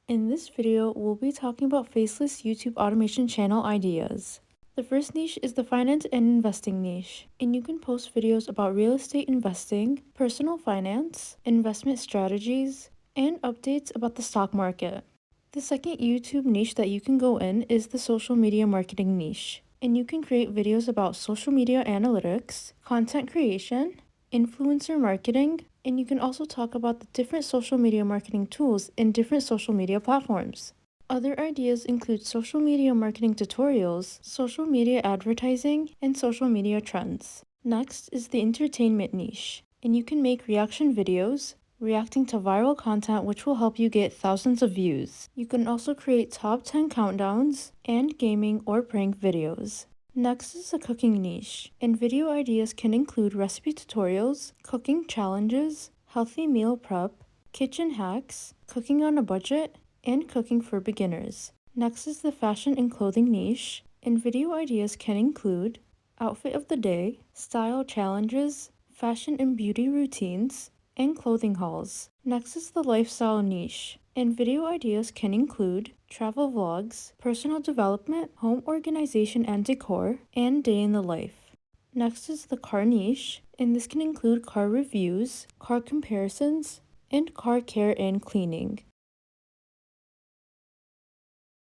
In this video, we'll be talking about faceless YouTube automation channel ideas. The first niche is the finance and investing niche, and you can post videos about real estate investing, personal finance, investment strategies, and updates about the stock market. The second YouTube niche that you can go in is the social media marketing niche, and you can create videos about social media analytics, content creation, influencer marketing, and you can also talk about the different social media marketing tools in different social media platforms. Other ideas include social media marketing tutorials, social media advertising, and social media trends. Next is the entertainment niche, and you can make reaction videos, reacting to viral content which will help you get thousands of views. You can also create top 10 countdowns and gaming or prank videos. Next is the cooking niche, and video ideas can include recipe tutorials, cooking challenges, healthy meal prep, kitchen hacks, cooking on a budget, and cooking for beginners. Next is the fashion and clothing niche, and video ideas can include outfit of the day, style challenges, fashion and beauty routines, and clothing hauls. Next is the lifestyle niche, and video ideas can include travel vlogs, personal development, home organization and decor, and day in the life. Next is the car niche, and this can include car reviews, car comparisons, and car care and cleaning.